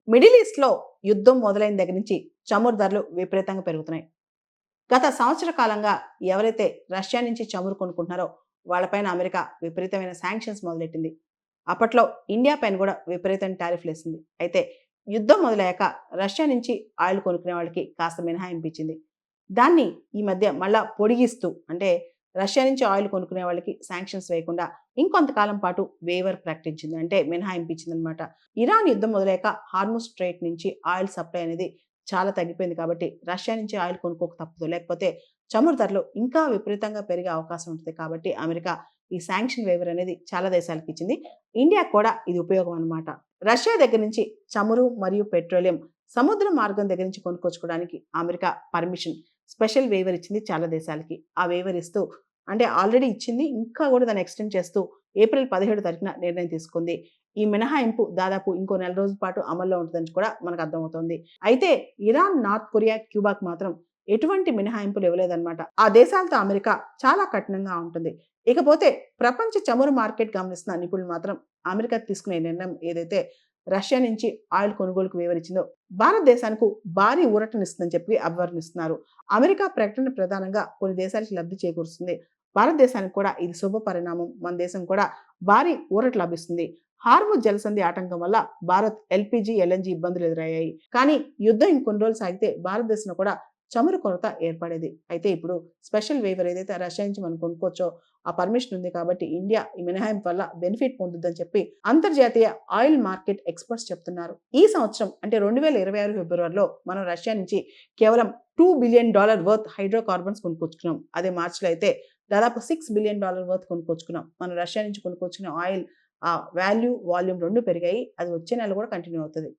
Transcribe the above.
Middle ఈస్ట్‌లో యుద్ధం మొదలైన దగ్గర నుంచి చమురు ధరలు విపరీతంగా పెరుగుతున్నాయి. గత సంవత్సర కాలంగా ఎవరైతే రష్యా నుంచి చమురు కొనుక్కుంటున్నారో వాళ్ళపైన అమెరికా విపరీతమైన శాంక్షన్స్ మొదలెట్టింది. అప్పట్లో ఇండియా పైన కూడా విపరీతమైన టారిఫ్‌లేసింది. అయితే యుద్ధం మొదలయ్యాక రష్యా నుంచి ఆయిల్ కొనుక్కునే వాళ్ళకి కాస్త మినహాయింపు ఇచ్చింది. దాన్ని ఈ మధ్య మళ్ళా పొడిగిస్తూ అంటే రష్యా నుంచి ఆయిల్ కొనుక్కునే వాళ్ళకి శాంక్షన్స్ వేయకుండా ఇంకొంతకాలం పాటు వేవర్ ప్రకటించింది. అంటే మినహాయింపు ఇచ్చిందనమాట. ఇరాన్ యుద్ధం మొదలయ్యాక హార్ముజ్ స్ట్రెయిట్ నుంచి ఆయిల్ సప్లై అనేది చాలా తగ్గిపోయింది కాబట్టి రష్యా నుంచి ఆయిల్ కొనుక్కోక తప్పదు. లేకపోతే చమురు ధరలు ఇంకా విపరీతంగా పెరిగే అవకాశం ఉంటుంది. కాబట్టి అమెరికా ఈ శాంక్షన్ వేవర్ అనేది చాలా దేశాలకు ఇచ్చింది. ఇండియాకు కూడా ఇది ఉపయోగం అనమాట. రష్యా దగ్గర నుంచి చమురు మరియు పెట్రోలియం సముద్ర మార్గం దగ్గర నుంచి కొనుక్కొచ్చుకోవడానికి అమెరికా పర్మిషన్ స్పెషల్ వేవర్ ఇచ్చింది చాలా దేశాలకి. ఆ వేవర్ ఇస్తూ అంటే ఆల్రెడీ ఇచ్చింది. ఇంకా కూడా దాన్ని ఎక్స్‌టెండ్ చేస్తూ ఏప్రిల్ 17 తారీఖున నిర్ణయం తీసుకుంది. ఈ మినహాయింపు దాదాపు ఇంకో నెల రోజుల పాటు అమల్లో ఉంటుందని కూడా మనకు అర్థమవుతోంది. అయితే ఇరాన్, నార్త్ కొరియా, క్యూబాకు మాత్రం ఎటువంటి మినహాయింపులు ఇవ్వలేదన్నమాట. ఆ దేశాలతో అమెరికా చాలా కఠినంగా ఉంటుంది. ఇకపోతే ప్రపంచ చమురు మార్కెట్ గమనిస్తున్న నిపుణులు మాత్రం అమెరికా తీసుకునే నిర్ణయం ఏదైతే రష్యా నుంచి ఆయిల్ కొనుగోలుకు వివరించిందో భారతదేశానికి భారీ ఊరటనిస్తుందని చెప్పి అభివర్ణిస్తున్నారు. అమెరికా ప్రకటన ప్రధానంగా కొన్ని దేశాలకు లబ్ధి చేకూరుస్తుంది. భారతదేశానికి కూడా ఇది శుభ పరిణామం. మన దేశం కూడా భారీ ఊరట లభిస్తుంది. హార్ముజ్ జలసంధి ఆటంకం వల్ల భారత్ ఎల్‌పీజీ, ఎల్‌ఎన్‌జీ ఇబ్బందులు ఎదురయ్యాయి. కానీ యుద్ధం ఇంకొన్ని రోజులు సాగితే భారతదేశంలో కూడా చమురు కొరత ఏర్పడేది. అయితే ఇప్పుడు స్పెషల్ వేవర్ ఏదైతే రష్యా నుంచి మనం కొనుక్కోవచ్చో ఆ పర్మిషన్ ఉంది కాబట్టి ఇండియా ఈ మినహాయింపు వల్ల బెనిఫిట్ పొందుద్దని చెప్పి అంతర్జాతీయ ఆయిల్ మార్కెట్ ఎక్స్‌పర్ట్స్ చెప్తున్నారు. ఈ సంవత్సరం అంటే 2026 ఫిబ్రవరిలో మనం రష్యా నుంచి కేవలం $2 బిలియన్ వర్త్ హైడ్రోకార్బన్స్ కొనుక్కొచ్చుకున్నాం. అదే మార్చిలో అయితే దాదాపు $6 బిలియన్ వర్త్ కొనుక్కొచ్చుకున్నాం. మనం రష్యా నుంచి కొనుక్కొచ్చుకున్న ఆయిల్ వాల్యూ, వాల్యూమ్ 2 పెరిగాయి. అది వచ్చే నెల కూడా కంటిన్యూ అవుతది.